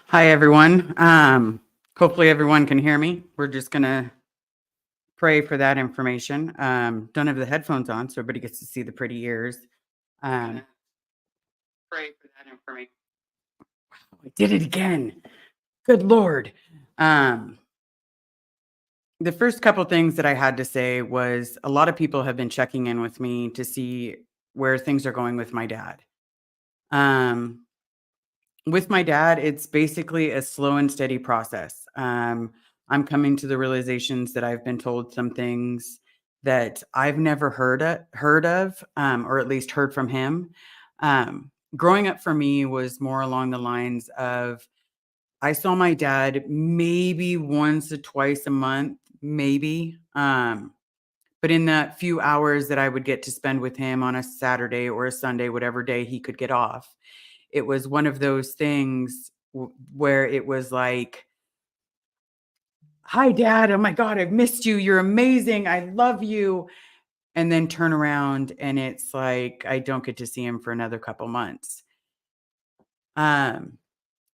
Hi, everyone. Hopefully everyone can hear me. We're just gonna pray for that information. Don't have the headphones on, so everybody gets to see the pretty ears. Um, pray for that information. I did it again. Good Lord. Um, the first couple things that I had to say was a lot of people have been checking in with me to see where things are going with my dad. Um, With my dad, it's basically a slow and steady process. I'm coming to the realizations that I've been told some things that I've never heard of, or at least heard from him. Growing up for me was more along the lines of I saw my dad maybe once or twice a month, maybe. But in that few hours that I would get to spend with him on a Saturday or a Sunday, whatever day he could get off, it was one of those things where it was like, "Hi, dad. Oh my God, I've missed you. You're amazing. I love you." And then turn around and it's like I don't get to see him for another couple months. Um,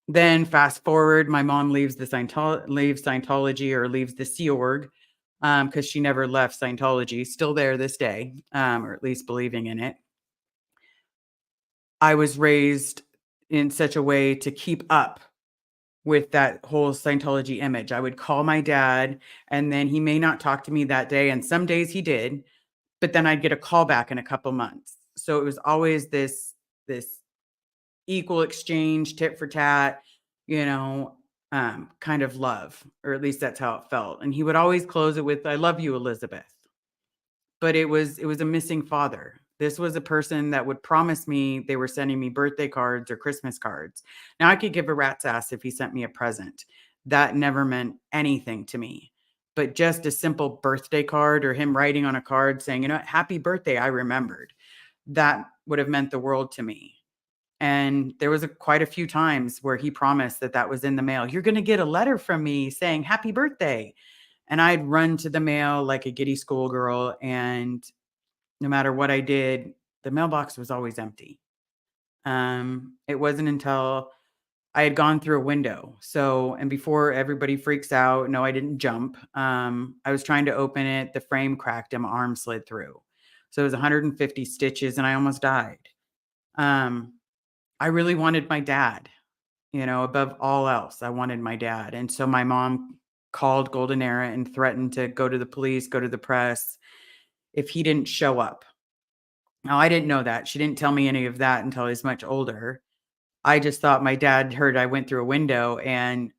then fast forward, my mom leaves Scientology or leaves the Sea Org because she never left Scientology, still there this day, or at least believing in it. I was raised in such a way to keep up with that whole Scientology image. I would call my dad, and then he may not talk to me that day, and some days he did, but then I'd get a call back in a couple months. So it was always this equal exchange, tit for tat, you know, kind of love, or at least that's how it felt. And he would always close it with, "I love you, Elizabeth." But it was a missing father. This was a person that would promise me they were sending me birthday cards or Christmas cards. Now, I could give a rat's ass if he sent me a present. That never meant anything to me. But just a simple birthday card or him writing on a card saying, "Happy birthday, I remembered." That would have meant the world to me. And there was quite a few times where he promised that that was in the mail. "You're gonna get a letter from me saying happy birthday." And I'd run to the mail like a giddy schoolgirl, and no matter what I did, the mailbox was always empty. It wasn't until I had gone through a window. So, and before everybody freaks out, no, I didn't jump. I was trying to open it, the frame cracked, and my arm slid through. So it was 150 stitches, and I almost died. Um, I really wanted my dad, above all else. I wanted my dad. And so my mom called Golden Era and threatened to go to the police, go to the press if he didn't show up. Now, I didn't know that. She didn't tell me any of that until I was much older. I just thought my dad heard I went through a window and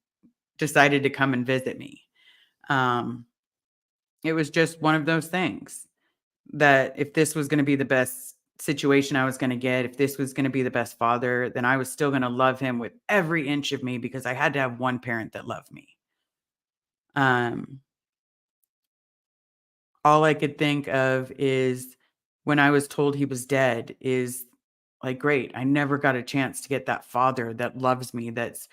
decided to come and visit me. Um, it was just one of those things that if this was going to be the best situation I was going to get, if this was going to be the best father, then I was still going to love him with every inch of me because I had to have one parent that loved me. Um, all I could think of is when I was told he was dead is like, great. I never got a chance to get that father that loves me, that's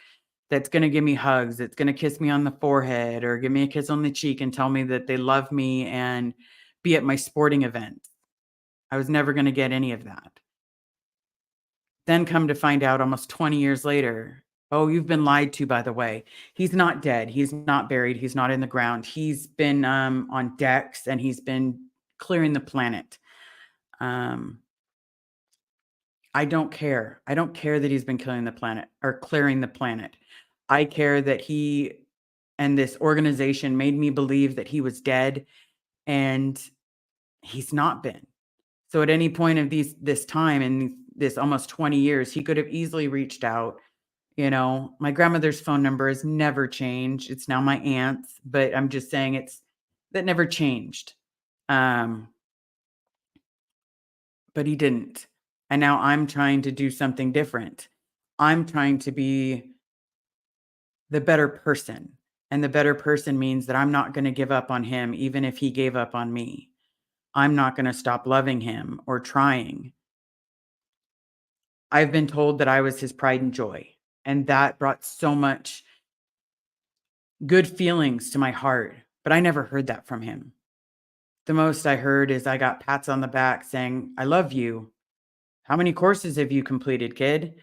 gonna give me hugs, that's gonna kiss me on the forehead or give me a kiss on the cheek and tell me that they love me and be at my sporting event. I was never gonna get any of that. Then come to find out almost 20 years later, "Oh, you've been lied to, by the way. He's not dead. He's not buried. He's not in the ground. He's been, on decks, and he's been clearing the planet." Um, I don't care. I don't care that he's been killing the planet or clearing the planet. I care that he and this organization made me believe that he was dead, and he's not been. So at any point of this time in this almost 20 years, he could have easily reached out. My grandmother's phone number has never changed. It's now my aunt's, but I'm just saying that never changed. Um, but he didn't. And now I'm trying to do something different. I'm trying to be the better person. And the better person means that I'm not going to give up on him, even if he gave up on me. I'm not going to stop loving him or trying. I've been told that I was his pride and joy. And that brought so much good feelings to my heart. But I never heard that from him. The most I heard is I got pats on the back saying, "I love you. How many courses have you completed, kid?"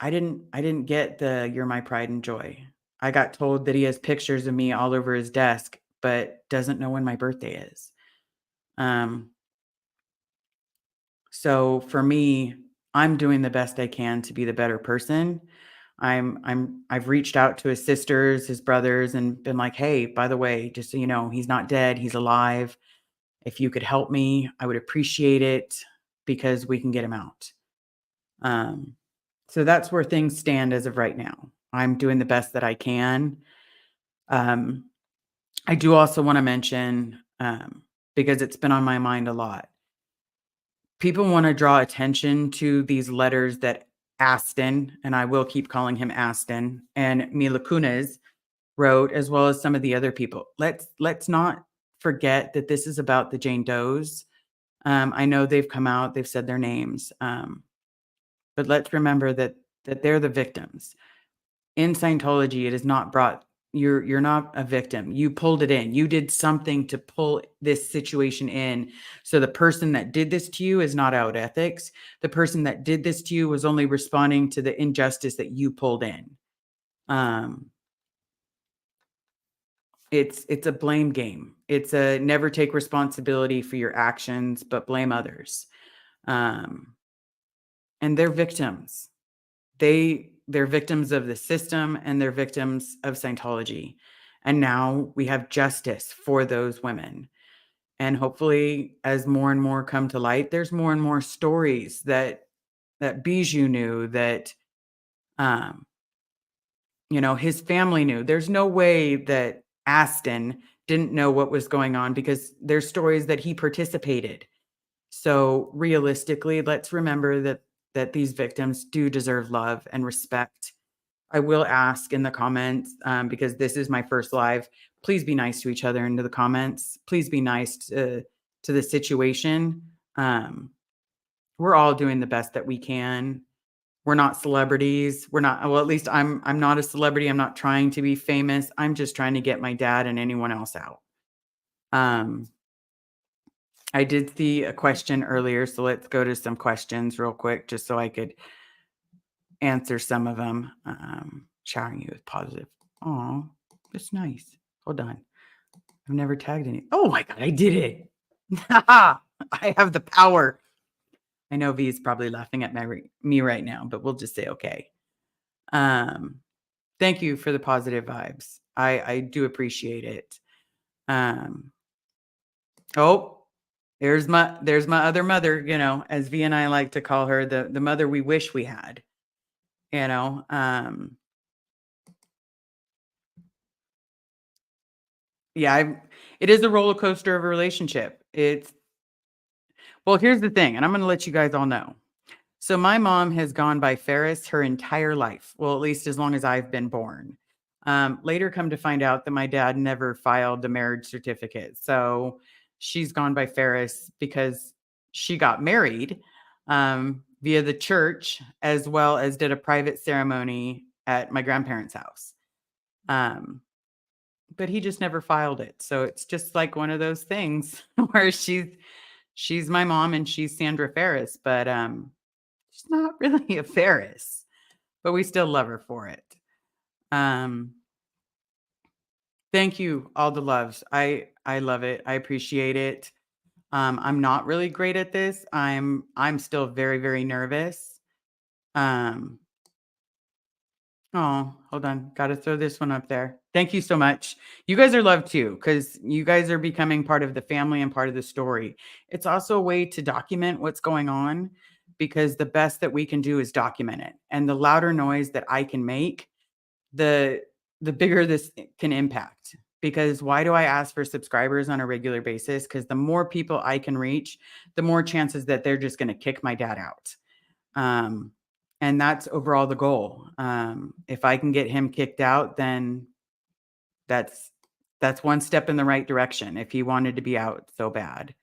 I didn't get the "You're my pride and joy." I got told that he has pictures of me all over his desk, but doesn't know when my birthday is. Um, so for me, I'm doing the best I can to be the better person. I've reached out to his sisters, his brothers, and been like, "Hey, by the way, just so you know, he's not dead, he's alive. If you could help me, I would appreciate it because we can get him out." Um, so that's where things stand as of right now. I'm doing the best that I can. Um, I do also want to mention, because it's been on my mind a lot. People want to draw attention to these letters that Aston, and I will keep calling him Aston, and Mila Kunis wrote, as well as some of the other people. Let's not forget that this is about the Jane Does. I know they've come out, they've said their names, but let's remember that they're the victims. In Scientology, it is not brought you're not a victim. You pulled it in. You did something to pull this situation in. So the person that did this to you is not out ethics. The person that did this to you was only responding to the injustice that you pulled in. Um, it's a blame game. It's a never take responsibility for your actions, but blame others. Um, and they're victims. They're victims of the system and they're victims of Scientology. And now we have justice for those women. And hopefully as more and more come to light, there's more and more stories that Bijou knew, that um, his family knew. There's no way that Aston didn't know what was going on because there's stories that he participated. So realistically, let's remember that these victims do deserve love and respect. I will ask in the comments, because this is my first live, please be nice to each other into the comments. Please be nice to the situation. Um, we're all doing the best that we can. We're not celebrities. We're not, well, at least I'm not a celebrity. I'm not trying to be famous. I'm just trying to get my dad and anyone else out. Um, I did see a question earlier, so let's go to some questions real quick, just so I could answer some of them. Showering you with positive. Oh, that's nice. Hold on. I've never tagged any. Oh my God, I did it. I have the power. I know V is probably laughing at me right now, but we'll just say okay. Um, thank you for the positive vibes. I do appreciate it. Um, oh, there's my other mother, as V and I like to call her, the mother we wish we had, you know. Yeah, it is a roller coaster of a relationship. Well, here's the thing, and I'm gonna let you guys all know. So my mom has gone by Ferris her entire life. Well, at least as long as I've been born. Later come to find out that my dad never filed a marriage certificate. So she's gone by Ferris because she got married via the church, as well as did a private ceremony at my grandparents' house. Um, but he just never filed it. So it's just like one of those things where she's my mom and she's Sandra Ferris, but she's not really a Ferris, but we still love her for it. Um, thank you, all the loves. I love it. I appreciate it. I'm not really great at this. I'm still very, very nervous. Um, oh, hold on. Gotta throw this one up there. Thank you so much. You guys are loved too, because you guys are becoming part of the family and part of the story. It's also a way to document what's going on because the best that we can do is document it. And the louder noise that I can make, the the bigger this can impact. Because why do I ask for subscribers on a regular basis? Because the more people I can reach, the more chances that they're just going to kick my dad out. Um, and that's overall the goal. If I can get him kicked out, then that's that's one step in the right direction. If he wanted to be out so bad.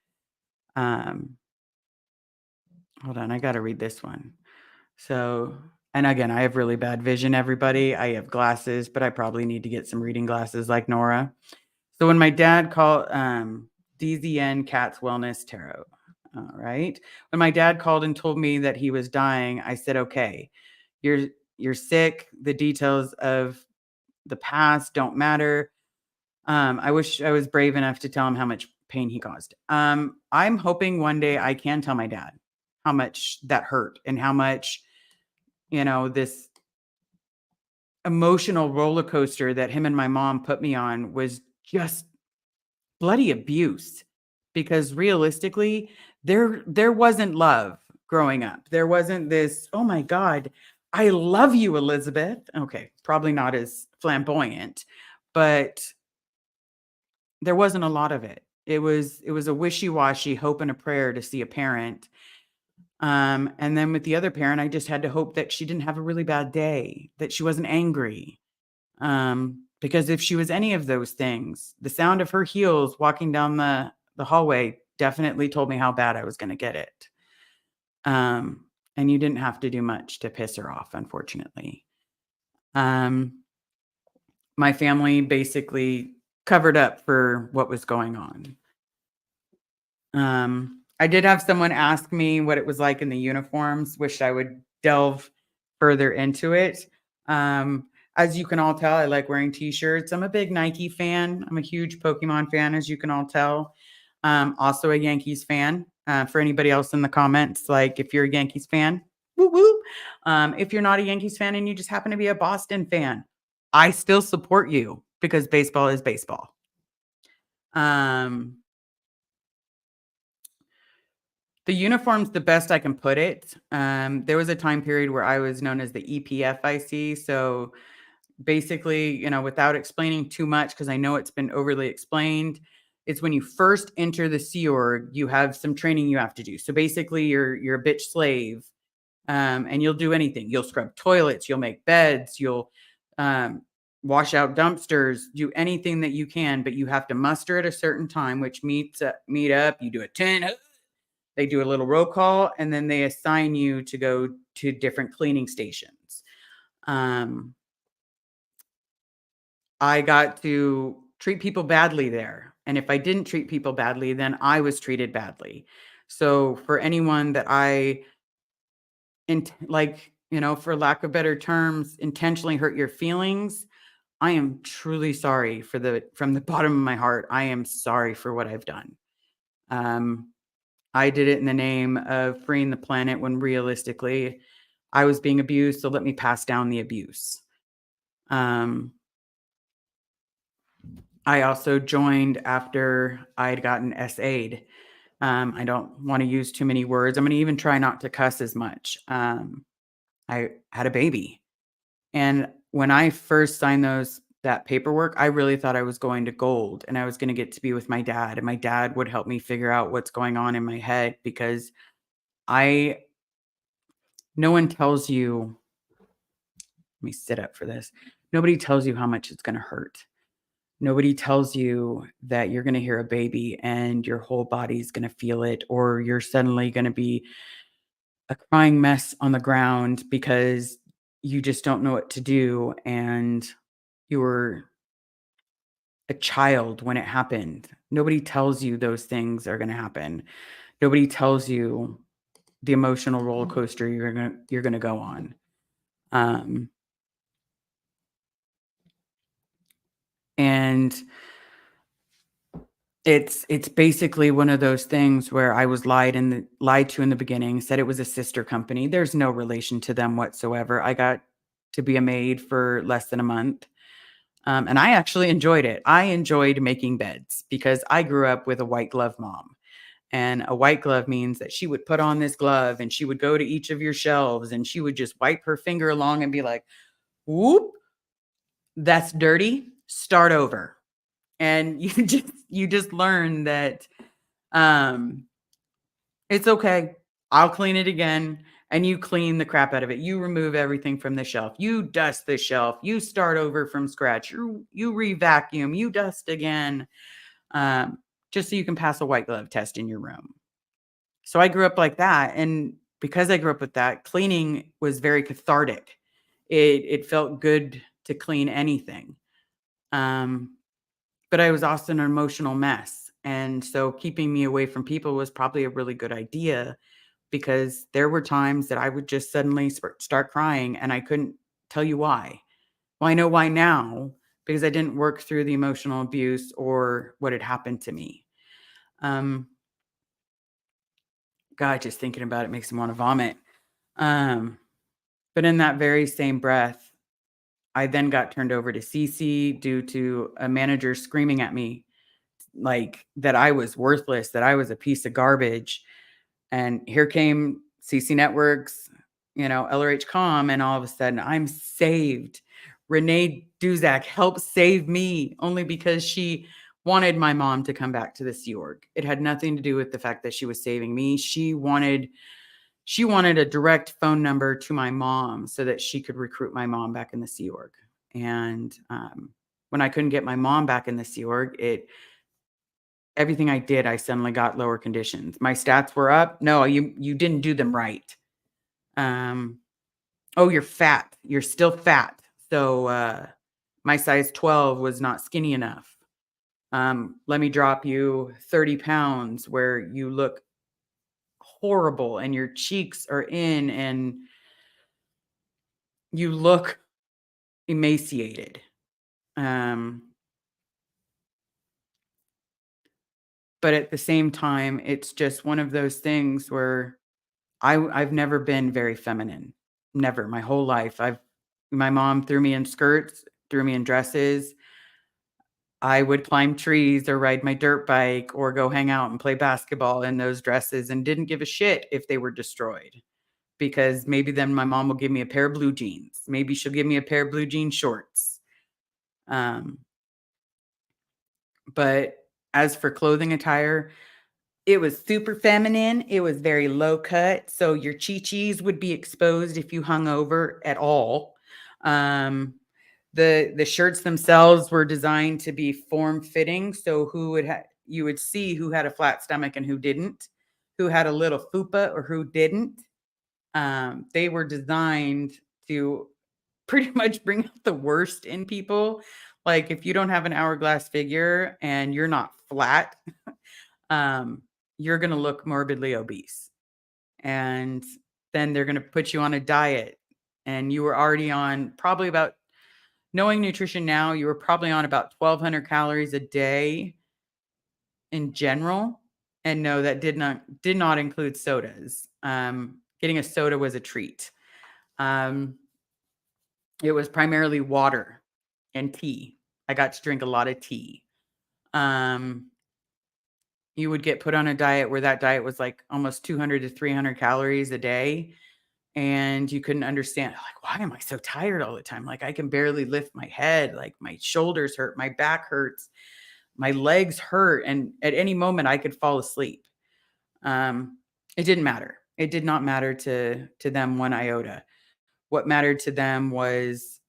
Um, hold on, I got to read this one. So, and again, I have really bad vision, everybody. I have glasses, but I probably need to get some reading glasses like Nora. So when my dad called DZN Cats Wellness Tarot, all right. When my dad called and told me that he was dying, I said, okay, you're you're sick. The details of the past don't matter. I wish I was brave enough to tell him how much pain he caused. I'm hoping one day I can tell my dad how much that hurt and how much, this emotional roller coaster that him and my mom put me on was just bloody abuse. Because realistically, there wasn't love growing up. There wasn't this, "Oh my god, I love you, Elizabeth." Okay, probably not as flamboyant, but there wasn't a lot of it. It was a wishy-washy hope and a prayer to see a parent. And then with the other parent, I just had to hope that she didn't have a really bad day, that she wasn't angry. Because if she was any of those things, the sound of her heels walking down the hallway definitely told me how bad I was gonna get it. And you didn't have to do much to piss her off, unfortunately. Um, my family basically covered up for what was going on. I did have someone ask me what it was like in the uniforms. Wish I would delve further into it. Um, as you can all tell, I like wearing t-shirts. I'm a big Nike fan. I'm a huge Pokemon fan, as you can all tell. Also a Yankees fan. For anybody else in the comments, like if you're a Yankees fan, woo woo. If you're not a Yankees fan and you just happen to be a Boston fan, I still support you because baseball is baseball. Um, The uniform's the best I can put it. There was a time period where I was known as the EPFIC. So basically, without explaining too much, because I know it's been overly explained, it's when you first enter the Sea Org, you have some training you have to do. So basically, you're a bitch slave, and you'll do anything. You'll scrub toilets, you'll make beds, you'll um, wash out dumpsters, do anything that you can, but you have to muster at a certain time, which meet up. You do a 10. They do a little roll call, and then they assign you to go to different cleaning stations. Um, I got to treat people badly there, and if I didn't treat people badly, then I was treated badly. So for anyone that for lack of better terms, intentionally hurt your feelings, I am truly sorry from the bottom of my heart. I am sorry for what I've done. Um, I did it in the name of freeing the planet when realistically I was being abused, so let me pass down the abuse. Um, I also joined after I'd gotten SA'd. I don't want to use too many words. I'm going to even try not to cuss as much. I had a baby. And when I first signed that paperwork, I really thought I was going to gold and I was going to get to be with my dad. And my dad would help me figure out what's going on in my head because I no one tells you, let me sit up for this. Nobody tells you how much it's going to hurt. Nobody tells you that you're going to hear a baby and your whole body's going to feel it, or you're suddenly going to be a crying mess on the ground because you just don't know what to do. And you were a child when it happened. Nobody tells you those things are going to happen. Nobody tells you the emotional roller coaster you're going to go on. Um, and it's basically one of those things where I was lied to in the beginning, said it was a sister company. There's no relation to them whatsoever. I got to be a maid for less than a month. And I actually enjoyed it. I enjoyed making beds because I grew up with a white glove mom. And a white glove means that she would put on this glove and she would go to each of your shelves and she would just wipe her finger along and be like, whoop, that's dirty. Start over. And you just learn that um it's okay. I'll clean it again. And you clean the crap out of it. You remove everything from the shelf. You dust the shelf. You start over from scratch. You re-vacuum. You dust again. Um, just so you can pass a white glove test in your room. So I grew up like that. And because I grew up with that, cleaning was very cathartic. It felt good to clean anything. Um, but I was also an emotional mess. And so keeping me away from people was probably a really good idea because there were times that I would just suddenly start crying and I couldn't tell you why. Well, I know why now because I didn't work through the emotional abuse or what had happened to me. Um, God, just thinking about it makes me want to vomit. Um, but in that very same breath, I then got turned over to CC due to a manager screaming at me like that I was worthless, that I was a piece of garbage. And here came CC Networks, LRH Com, and all of a sudden I'm saved. Renee Duzak helped save me only because she wanted my mom to come back to the Sea Org. It had nothing to do with the fact that she was saving me. She wanted a direct phone number to my mom so that she could recruit my mom back in the Sea Org. And when I couldn't get my mom back in the Sea Org, everything I did, I suddenly got lower conditions. My stats were up. No, you didn't do them right. Oh, you're fat. You're still fat. So my size 12 was not skinny enough. Let me drop you 30 pounds where you look horrible and your cheeks are in and you look emaciated. But at the same time, it's just one of those things where I've never been very feminine. Never. My whole life. My mom threw me in skirts, threw me in dresses. I would climb trees or ride my dirt bike or go hang out and play basketball in those dresses and didn't give a shit if they were destroyed. Because maybe then my mom will give me a pair of blue jeans. Maybe she'll give me a pair of blue jean shorts. But as for clothing attire, it was super feminine. It was very low cut. So your chi-chis would be exposed if you hung over at all. The shirts themselves were designed to be form fitting. So you would see who had a flat stomach and who didn't, who had a little fupa or who didn't. They were designed to pretty much bring out the worst in people. Like if you don't have an hourglass figure and you're not flat, you're going to look morbidly obese. And then they're going to put you on a diet. And you were already on probably about, knowing nutrition now, you were probably on about 1,200 calories a day in general. And no, that did not include sodas. Getting a soda was a treat. It was primarily water and tea. I got to drink a lot of tea. You would get put on a diet where that diet was like almost 200 to 300 calories a day. And you couldn't understand, like, why am I so tired all the time? Like, I can barely lift my head. Like, my shoulders hurt. My back hurts. My legs hurt. And at any moment, I could fall asleep. It didn't matter. It did not matter to them one iota. What mattered to them was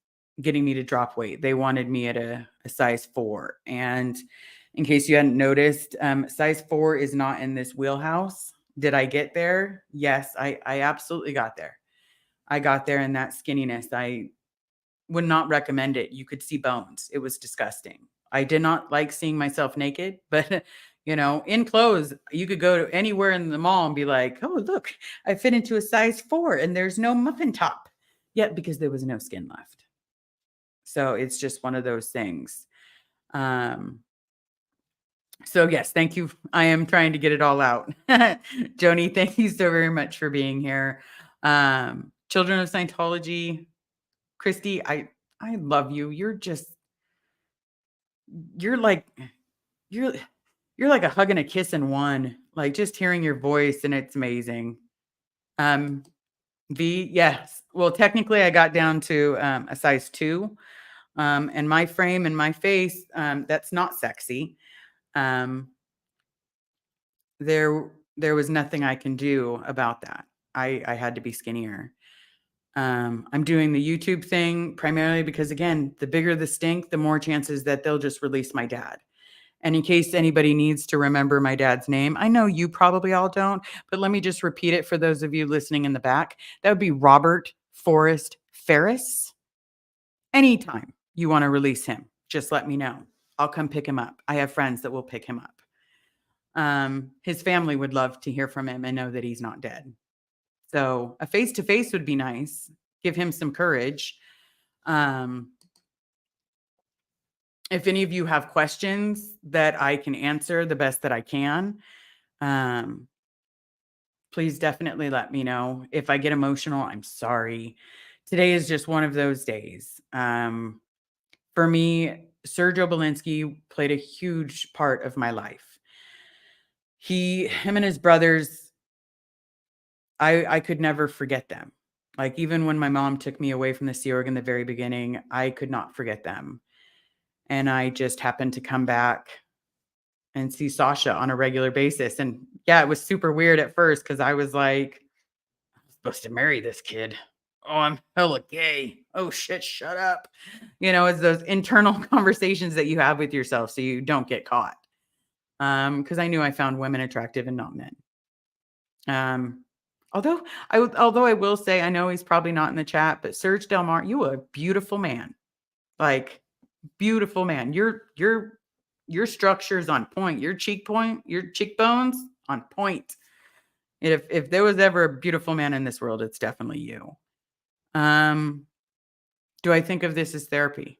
getting me to drop weight. They wanted me at a size 4. And in case you hadn't noticed, size 4 is not in this wheelhouse. Did I get there? Yes, I absolutely got there. I got there in that skinniness. I would not recommend it. You could see bones. It was disgusting. I did not like seeing myself naked, but in clothes, you could go to anywhere in the mall and be like, "Oh, look, I fit into a size 4 and there's no muffin top." Yet because there was no skin left. So it's just one of those things. Um, so yes, thank you. I am trying to get it all out. Joni, thank you so very much for being here. Children of Scientology, Christy, I love you. You're like you're you're like a hug and a kiss in one. Like just hearing your voice and it's amazing. Um, yes. Well, technically I got down to a size 2. And my frame and my face, that's not sexy. Um, there was nothing I can do about that. I had to be skinnier. I'm doing the YouTube thing primarily because, again, the bigger the stink, the more chances that they'll just release my dad. And in case anybody needs to remember my dad's name, I know you probably all don't, but let me just repeat it for those of you listening in the back. That would be Robert Forrest Ferris. Anytime you want to release him, just let me know. I'll come pick him up. I have friends that will pick him up. His family would love to hear from him and know that he's not dead. So a face-to-face would be nice. Give him some courage. Um, if any of you have questions that I can answer the best that I can, um, please definitely let me know. If I get emotional, I'm sorry. Today is just one of those days. For me, Sergio Belinsky played a huge part of my life. Him and his brothers, I could never forget them. Like, even when my mom took me away from the Sea Org in the very beginning, I could not forget them. And I just happened to come back and see Sasha on a regular basis. And yeah, it was super weird at first because I was like, I'm supposed to marry this kid. Oh, I'm hella gay. Oh shit, shut up. It's those internal conversations that you have with yourself so you don't get caught. Because I knew I found women attractive and not men. Um, although I will say, I know he's probably not in the chat, but Serge Delmar, you a beautiful man. Like, beautiful man. Your structure's on point. Your cheekbones on point. If there was ever a beautiful man in this world, it's definitely you. Do I think of this as therapy?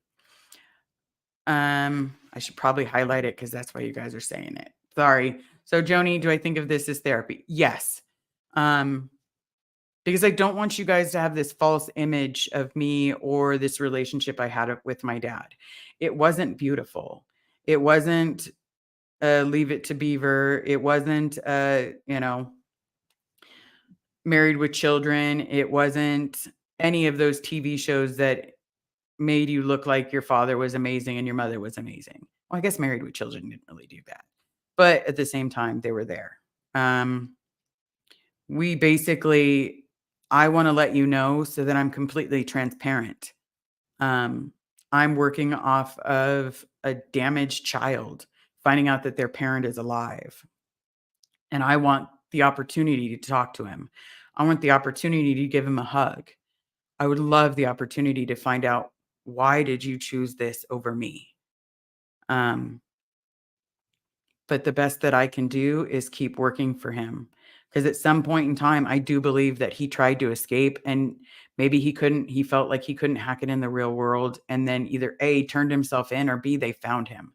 I should probably highlight it because that's why you guys are saying it. Sorry. So, Joni, do I think of this as therapy? Yes. Um, because I don't want you guys to have this false image of me or this relationship I had with my dad. It wasn't beautiful. It wasn't Leave It to Beaver. It wasn't, Married with Children. It wasn't any of those TV shows that made you look like your father was amazing and your mother was amazing. Well, I guess Married with Children didn't really do that. But at the same time, they were there. Um, we basically, I want to let you know so that I'm completely transparent. Um, I'm working off of a damaged child, finding out that their parent is alive. And I want the opportunity to talk to him. I want the opportunity to give him a hug. I would love the opportunity to find out, why did you choose this over me? Um, but the best that I can do is keep working for him. Because at some point in time, I do believe that he tried to escape and maybe he felt like he couldn't hack it in the real world. And then either A, turned himself in, or B, they found him.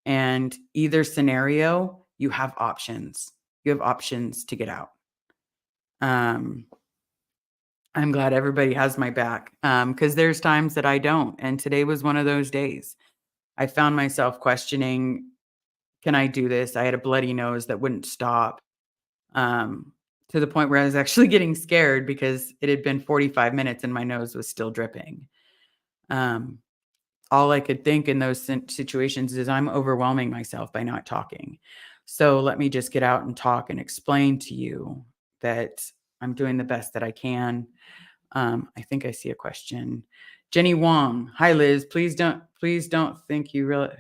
And either scenario, you have options. You have options to get out. Um, I'm glad everybody has my back, because there's times that I don't. And today was one of those days. I found myself questioning, can I do this? I had a bloody nose that wouldn't stop, to the point where I was actually getting scared because it had been 45 minutes and my nose was still dripping. Um, all I could think in those situations is, I'm overwhelming myself by not talking. So let me just get out and talk and explain to you that I'm doing the best that I can. I think I see a question. Jenny Wong. Hi, Liz. Please don't think you realize.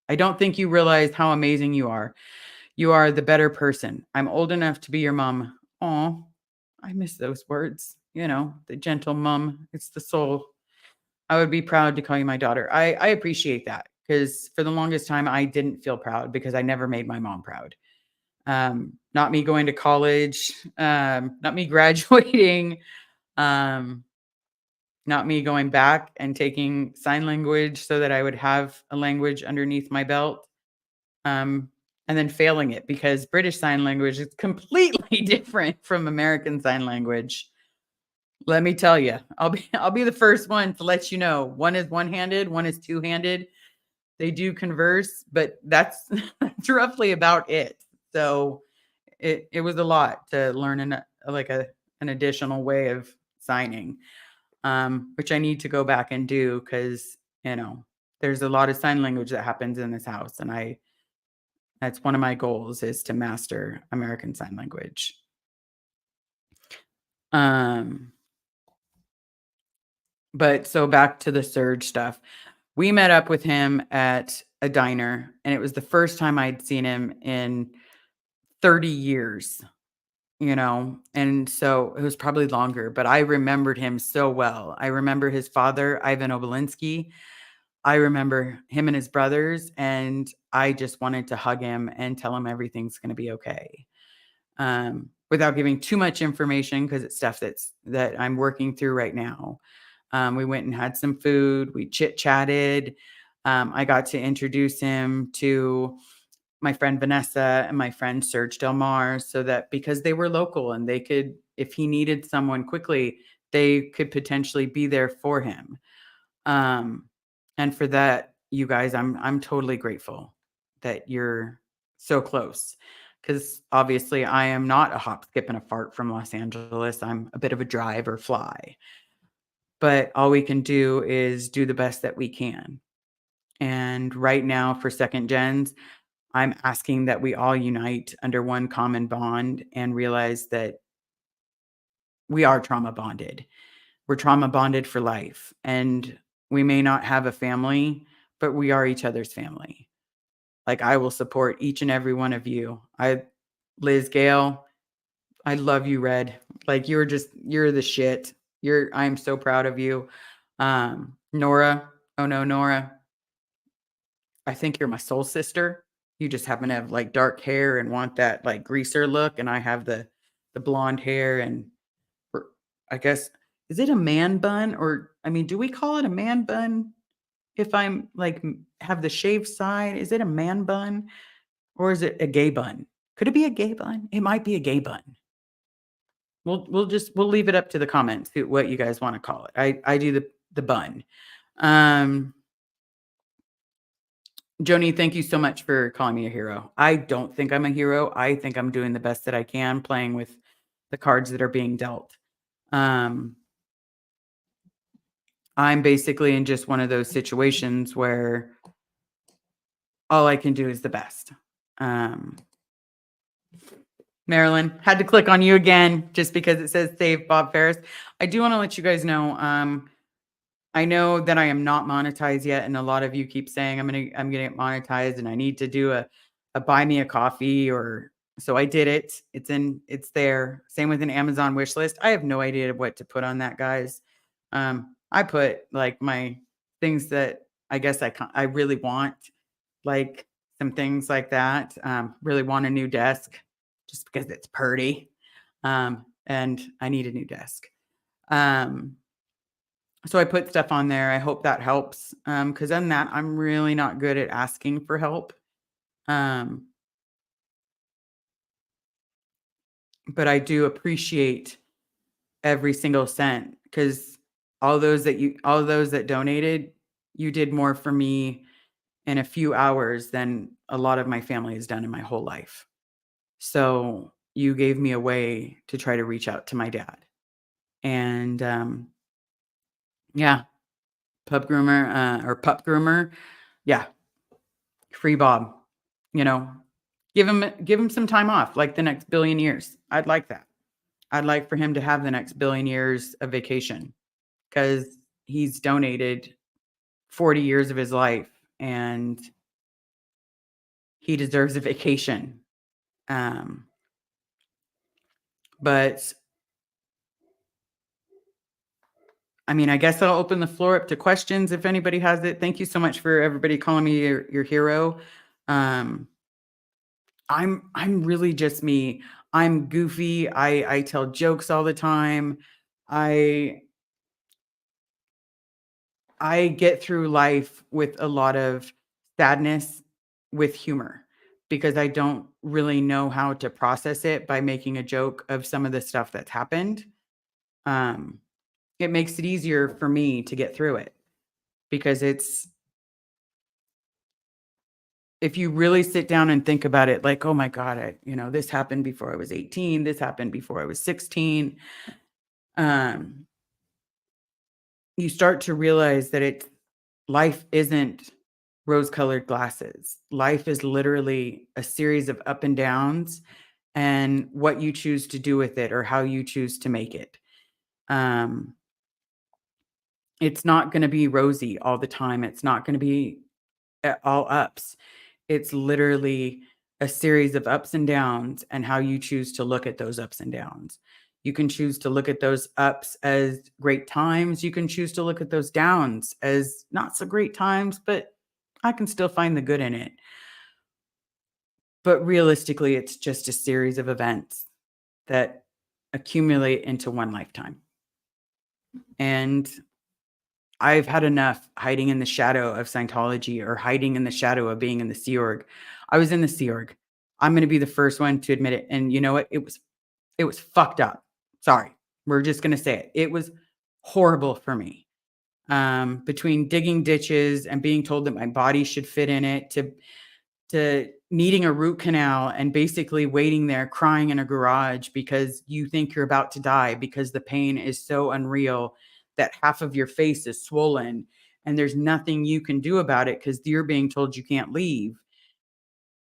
I don't think you realize how amazing you are. You are the better person. I'm old enough to be your mom. Oh, I miss those words. The gentle mom. It's the soul. I would be proud to call you my daughter. I appreciate that, because for the longest time I didn't feel proud because I never made my mom proud. Not me going to college, not me graduating, um, not me going back and taking sign language so that I would have a language underneath my belt, um, and then failing it because British Sign Language is completely different from American Sign Language. Let me tell you, I'll be the first one to let you know. One is one-handed, one is two-handed. They do converse, but that's that's roughly about it. So it was a lot to learn an additional way of signing, which I need to go back and do because there's a lot of sign language that happens in this house, and that's one of my goals, is to master American Sign Language. Um, but so back to the Surge stuff. We met up with him at a diner, and it was the first time I'd seen him in 30 years, and so it was probably longer, but I remembered him so well. I remember his father, Ivan Obolinski. I remember him and his brothers, and I just wanted to hug him and tell him everything's going to be okay. Without giving too much information, because it's stuff that I'm working through right now. We went and had some food. We chit chatted. I got to introduce him to my friend Vanessa and my friend Serge Delmar, so that because they were local and they could, if he needed someone quickly, they could potentially be there for him. Um, and for that, you guys, I'm totally grateful that you're so close. Because obviously I am not a hop, skip, and a fart from Los Angeles. I'm a bit of a drive or fly. But all we can do is do the best that we can. And right now, for second gens, I'm asking that we all unite under one common bond and realize that we are trauma bonded. We're trauma bonded for life. And we may not have a family, but we are each other's family. Like, I will support each and every one of you. Liz Gale, I love you, Red. Like, you're the shit. I'm so proud of you. Nora, oh no, Nora, I think you're my soul sister. You just happen to have like dark hair and want that like greaser look, and I have the blonde hair and I guess, is it a man bun? Or I mean, do we call it a man bun if I'm like have the shaved side? Is it a man bun or is it a gay bun? Could it be a gay bun? It might be a gay bun. We'll leave it up to the comments what you guys want to call it. I do the bun. Um Joni, thank you so much for calling me a hero. I don't think I'm a hero. I think I'm doing the best that I can playing with the cards that are being dealt. Um, I'm basically in just one of those situations where all I can do is the best. Um, Marilyn, had to click on you again just because it says save Bob Ferris. I do want to let you guys know. I know that I am not monetized yet, and a lot of you keep saying I'm gonna get monetized, and I need to do a buy me a coffee, or so I did it. It's there. Same with an Amazon wish list. I have no idea what to put on that, guys. I put like my things that I guess I really want, like some things like that. Really want a new desk just because it's pretty, and I need a new desk. Um, so I put stuff on there. I hope that helps. Because other than that, I'm really not good at asking for help. Um, but I do appreciate every single cent because all those that donated, you did more for me in a few hours than a lot of my family has done in my whole life. So you gave me a way to try to reach out to my dad. And yeah, pub groomer or pup groomer. Yeah, free Bob. You know, give him some time off, like the next billion years. I'd like that. I'd like for him to have the next billion years of vacation because he's donated 40 years of his life and he deserves a vacation. Um, but I mean, I guess I'll open the floor up to questions if anybody has it. Thank you so much for everybody calling me your hero. Um, I'm really just me. I'm goofy. I tell jokes all the time. I I get through life with a lot of sadness with humor because I don't really know how to process it by making a joke of some of the stuff that's happened. Um, it makes it easier for me to get through it because if you really sit down and think about it, like, oh my God, this happened before I was 18, this happened before I was 16. Um, you start to realize that life isn't rose-colored glasses. Life is literally a series of up and downs and what you choose to do with it or how you choose to make it. Um, it's not going to be rosy all the time. It's not going to be all ups. It's literally a series of ups and downs and how you choose to look at those ups and downs. You can choose to look at those ups as great times. You can choose to look at those downs as not so great times, but I can still find the good in it. But realistically, it's just a series of events that accumulate into one lifetime. And I've had enough hiding in the shadow of Scientology or hiding in the shadow of being in the Sea Org. I was in the Sea Org. I'm gonna be the first one to admit it, and you know what? It was fucked up. Sorry. We're just gonna say it. It was horrible for me. Between digging ditches and being told that my body should fit in it to needing a root canal and basically waiting there crying in a garage because you think you're about to die because the pain is so unreal that half of your face is swollen and there's nothing you can do about it because you're being told you can't leave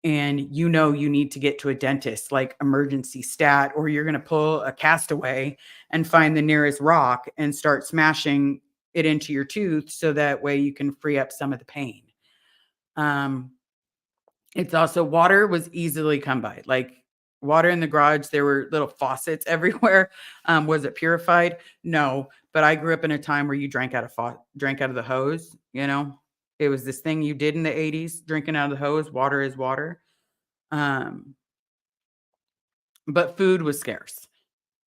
and you know you need to get to a dentist like emergency stat or you're going to pull a castaway and find the nearest rock and start smashing it into your tooth so that way you can free up some of the pain. um it's also water was easily come by, like, water in the garage, there were little faucets everywhere. Was it purified? No, but I grew up in a time where you drank out of the hose, you know? It was this thing you did in the '80s, drinking out of the hose, water is water. Um, but food was scarce.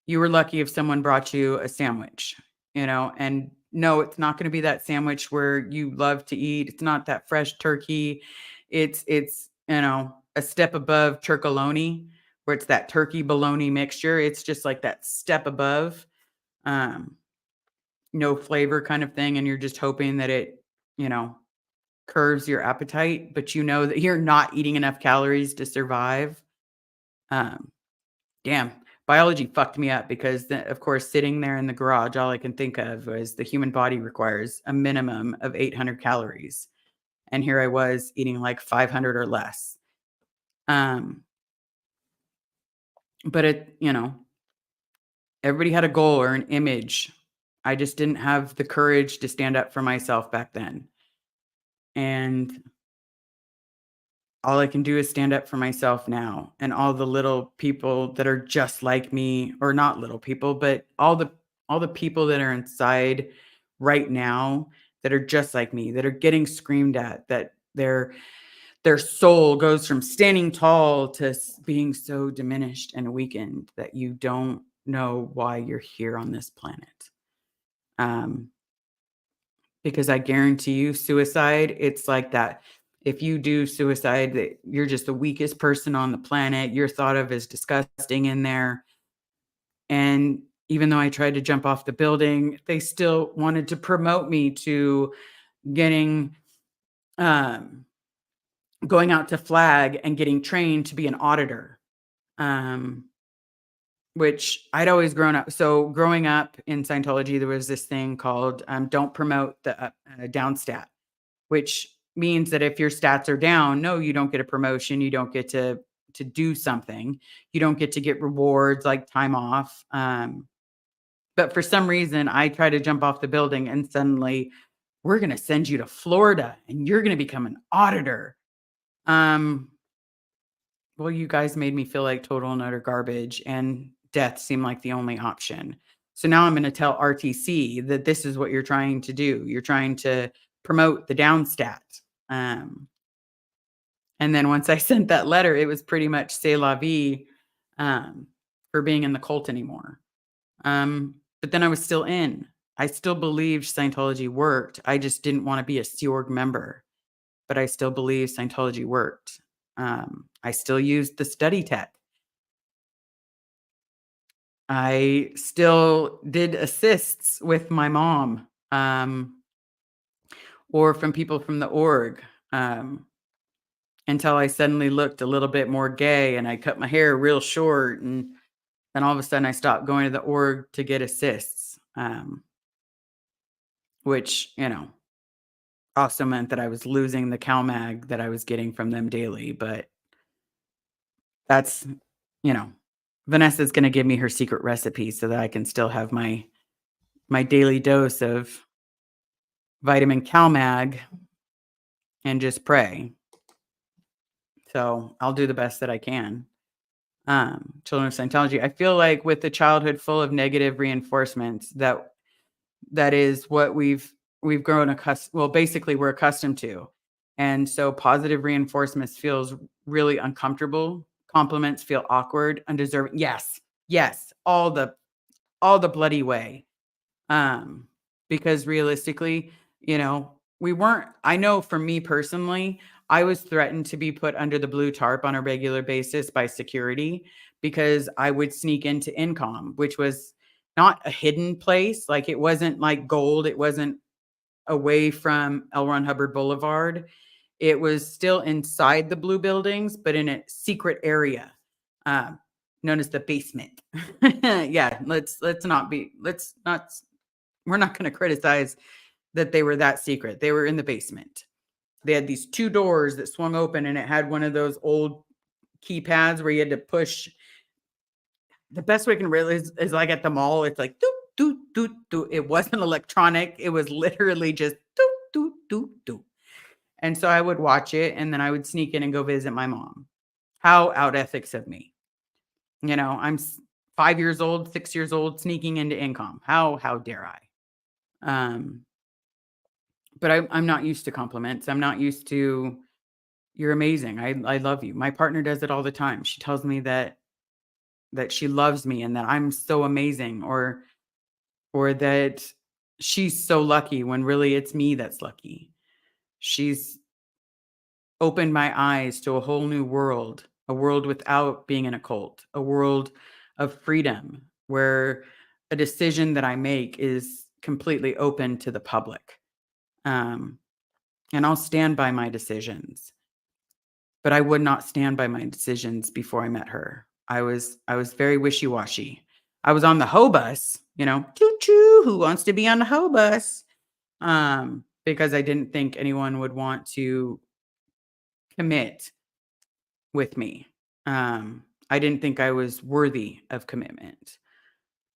You were lucky if someone brought you a sandwich, and no, it's not gonna be that sandwich where you love to eat. It's not that fresh turkey. It's a step above turkaloni, where it's that turkey bologna mixture. It's just like that step above, um, no flavor kind of thing, and you're just hoping that it, you know, curves your appetite, but you know that you're not eating enough calories to survive. Um Damn, biology fucked me up because of course, sitting there in the garage, all I can think of was the human body requires a minimum of 800 calories, and here I was eating like 500 or less. Um, but everybody had a goal or an image. I just didn't have the courage to stand up for myself back then, and all I can do is stand up for myself now, and all the little people that are just like me, or not little people, but all the people that are inside right now that are just like me, that are getting screamed at, that their soul goes from standing tall to being so diminished and weakened that you don't know why you're here on this planet. Um, because I guarantee you suicide, it's like that. If you do suicide, that you're just the weakest person on the planet. You're thought of as disgusting in there. And even though I tried to jump off the building, they still wanted to promote me to getting um going out to flag and getting trained to be an auditor. Um which I'd always grown up. So growing up in Scientology, there was this thing called don't promote the down stat, which means that if your stats are down, no, you don't get a promotion, you don't get to do something. You don't get to get rewards like time off. But for some reason, I try to jump off the building and suddenly we're going to send you to Florida and you're going to become an auditor. Um, well, you guys made me feel like total and utter garbage, and death seemed like the only option. So now I'm going to tell RTC that this is what you're trying to do. You're trying to promote the down stat. Um, and then once I sent that letter, it was pretty much c'est la vie for being in the cult anymore. But then I was still in. I still believed Scientology worked. I just didn't want to be a Sea Org member, but I still believe Scientology worked. I still used the study tech. I still did assists with my mom, or from people from the org, until I suddenly looked a little bit more gay and I cut my hair real short. And then all of a sudden I stopped going to the org to get assists, which, also meant that I was losing the CalMag that I was getting from them daily. But that's, you know, Vanessa's going to give me her secret recipe so that I can still have my daily dose of vitamin CalMag and just pray. So I'll do the best that I can. Children of Scientology. I feel like with the childhood full of negative reinforcements, that is what we've grown accustomed. Well, basically, we're accustomed to, and so positive reinforcements feels really uncomfortable. Compliments feel awkward, undeserving. Yes, yes, all the bloody way. Um, because realistically, we weren't I know for me personally, I was threatened to be put under the blue tarp on a regular basis by security because I would sneak into Incom, which was not a hidden place. Like it wasn't like gold. It wasn't away from L. Ron Hubbard Boulevard. It was still inside the blue buildings, but in a secret area, um, known as the basement. Yeah, let's not we're not going to criticize that they were that secret. They were in the basement. They had these two doors that swung open, and it had one of those old keypads where you had to push. The best way I can really is like at the mall. It's like doot doot doot doot. It wasn't electronic. It was literally just doot doot doot doot. And so I would watch it, and then I would sneak in and go visit my mom. How out ethics of me. I'm 5 years old, 6 years old, sneaking into Incom. How dare I? Um, but I'm not used to compliments. I'm not used to you're amazing. I love you. My partner does it all the time. She tells me that she loves me and that I'm so amazing, or that she's so lucky when really it's me that's lucky. She's opened my eyes to a whole new world, a world without being in a cult, a world of freedom where a decision that I make is completely open to the public. Um, and I'll stand by my decisions, but I would not stand by my decisions before I met her. I was very wishy-washy. I was on the hoe bus, choo choo, who wants to be on the hoe bus? Because I didn't think anyone would want to commit with me. I didn't think I was worthy of commitment.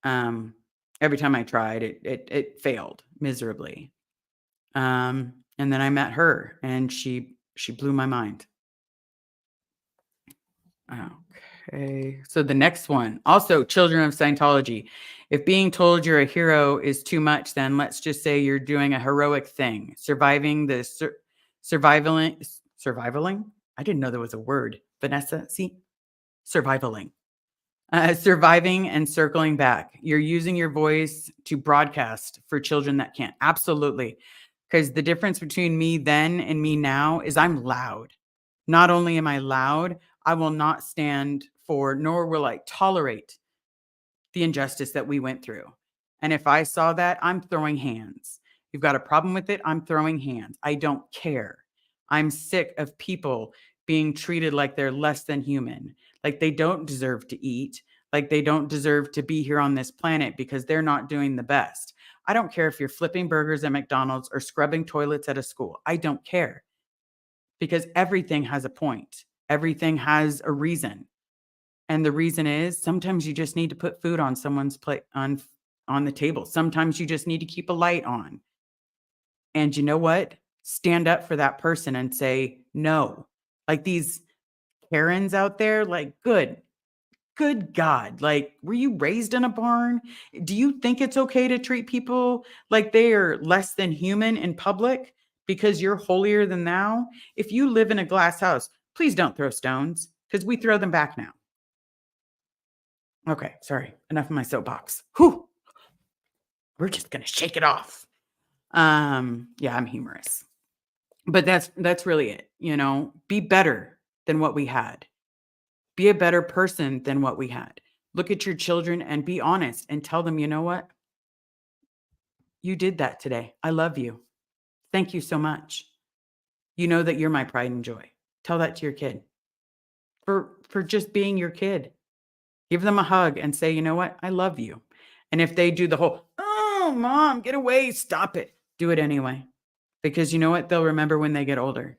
Um, every time I tried, it failed miserably. And then I met her, and she blew my mind. Okay. So the next one, also children of Scientology. If being told you're a hero is too much, then let's just say you're doing a heroic thing, surviving the survivaling. I didn't know there was a word. Vanessa, see, survivaling. Surviving and circling back. You're using your voice to broadcast for children that can't. Absolutely. Because the difference between me then and me now is I'm loud. Not only am I loud, I will not stand for, nor will I tolerate the injustice that we went through. And if I saw that, I'm throwing hands. You've got a problem with it? I'm throwing hands. I don't care. I'm sick of people being treated like they're less than human, like they don't deserve to eat, like they don't deserve to be here on this planet because they're not doing the best. I don't care if you're flipping burgers at McDonald's or scrubbing toilets at a school. I don't care because everything has a point. Everything has a reason. And the reason is sometimes you just need to put food on someone's plate on the table. Sometimes you just need to keep a light on. And you know what? Stand up for that person and say no. Like these Karens out there, like good God. Like, were you raised in a barn? Do you think it's okay to treat people like they are less than human in public because you're holier than thou? If you live in a glass house, please don't throw stones because we throw them back now. Okay, sorry. Enough of my soapbox. Whew. We're just gonna shake it off. Yeah, I'm humorous. But that's really it, Be better than what we had. Be a better person than what we had. Look at your children and be honest and tell them, "You know what? You did that today. I love you. Thank you so much. You know that you're my pride and joy." Tell that to your kid. For just being your kid. Give them a hug and say, "You know what? I love you." And if they do the whole, "Oh, mom, get away, stop it." Do it anyway. Because you know what? They'll remember when they get older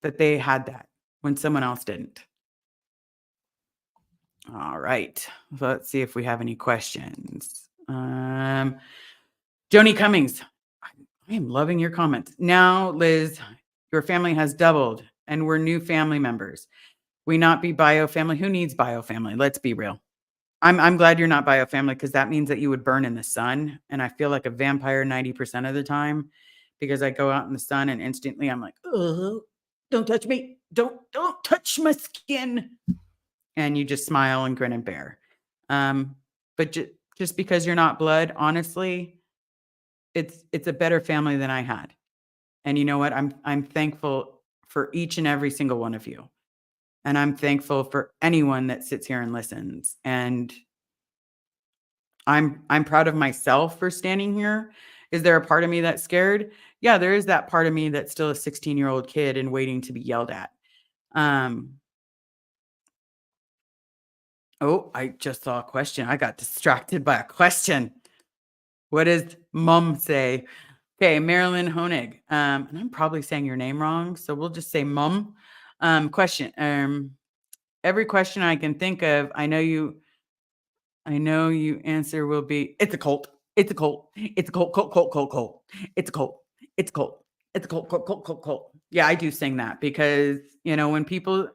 that they had that when someone else didn't. All right. So let's see if we have any questions. Joni Cummings, I am loving your comments. Now, Liz, your family has doubled and we're new family members. We not be bio family. Who needs bio family? Let's be real. I'm glad you're not bio family because that means that you would burn in the sun. And I feel like a vampire 90% of the time because I go out in the sun and instantly I'm like, oh, don't touch me. Don't touch my skin. And you just smile and grin and bear. But just because you're not blood, honestly, it's a better family than I had. And you know what? I'm thankful for each and every single one of you. And I'm thankful for anyone that sits here and listens. And I'm proud of myself for standing here. Is there a part of me that's scared? Yeah, there is that part of me that's still a 16-year-old kid and waiting to be yelled at. Um, oh, I just saw a question. I got distracted by a question. What does mom say? Okay, Marilyn Honig. And I'm probably saying your name wrong, so we'll just say mum. Question. Every question I can think of, I know you answer will be, it's a cult. It's a cult. It's a cult, cult, cult, cult, cult. It's a cult. It's a cult. It's a cult, cult, cult, cult, cult. Yeah, I do sing that because, when people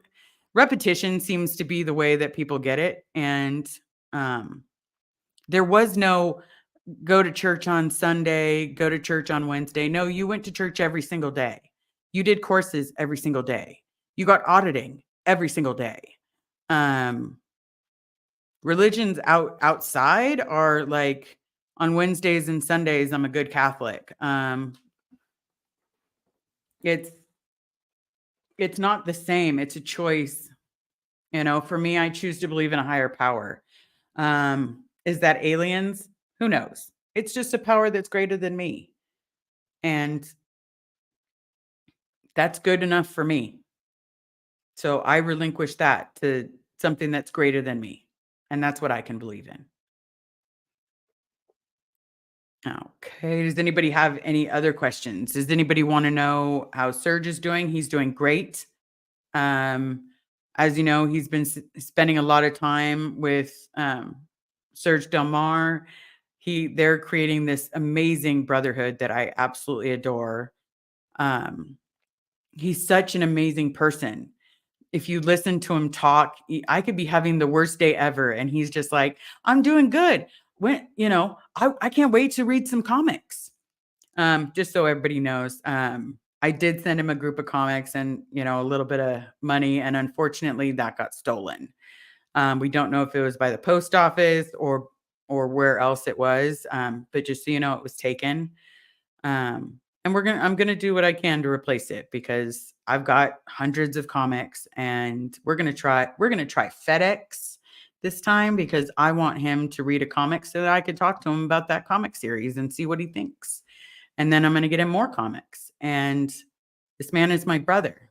repetition seems to be the way that people get it. And um there was no go to church on Sunday, go to church on Wednesday. No, you went to church every single day. You did courses every single day. You got auditing every single day. Um Religions outside are like on Wednesdays and Sundays, I'm a good Catholic. It's it's not the same. It's a choice. For me, I choose to believe in a higher power. Is that aliens? Who knows? It's just a power that's greater than me. And that's good enough for me. So I relinquish that to something that's greater than me. And that's what I can believe in. Okay. Does anybody have any other questions? Does anybody want to know how Serge is doing? He's doing great. Um, as you know, he's been spending a lot of time with Serge Delmar. They're creating this amazing brotherhood that I absolutely adore. Um, he's such an amazing person. If you listen to him talk, I could be having the worst day ever, and he's just like, "I'm doing good." I can't wait to read some comics. Just so everybody knows, I did send him a group of comics and a little bit of money, and unfortunately, that got stolen. We don't know if it was by the post office or where else it was, but just so you know, it was taken. And I'm gonna do what I can to replace it because I've got hundreds of comics, and we're gonna try FedEx this time because I want him to read a comic so that I could talk to him about that comic series and see what he thinks. And then I'm gonna get him more comics. And this man is my brother.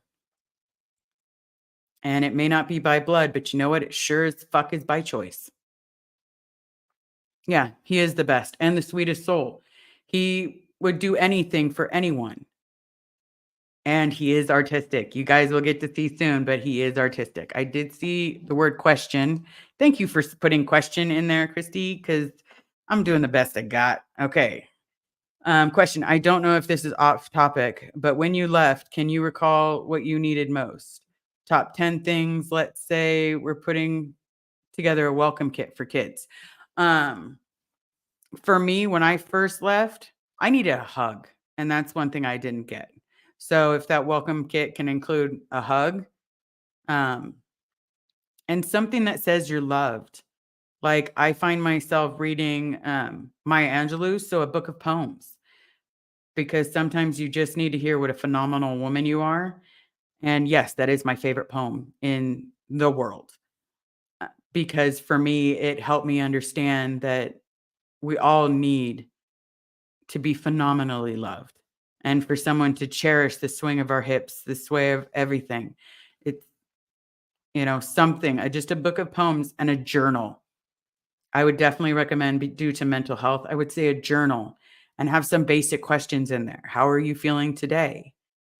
And it may not be by blood, but you know what? It sure as fuck is by choice. Yeah, he is the best and the sweetest soul. He would do anything for anyone. And he is artistic. You guys will get to see soon, but he is artistic. I did see the word question. Thank you for putting question in there, Christy, because I'm doing the best I got. Okay. Question. I don't know if this is off topic, but when you left, can you recall what you needed most? Top 10 things. Let's say we're putting together a welcome kit for kids. Um, for me, when I first left, I needed a hug, and that's one thing I didn't get. So if that welcome kit can include a hug, um, and something that says you're loved. Like I find myself reading Maya Angelou, so a book of poems, because sometimes you just need to hear what a phenomenal woman you are. And yes, that is my favorite poem in the world. Because for me, it helped me understand that we all need to be phenomenally loved. And for someone to cherish the swing of our hips, the sway of everything. It's, something, just a book of poems and a journal. I would definitely recommend due to mental health, I would say a journal and have some basic questions in there. How are you feeling today?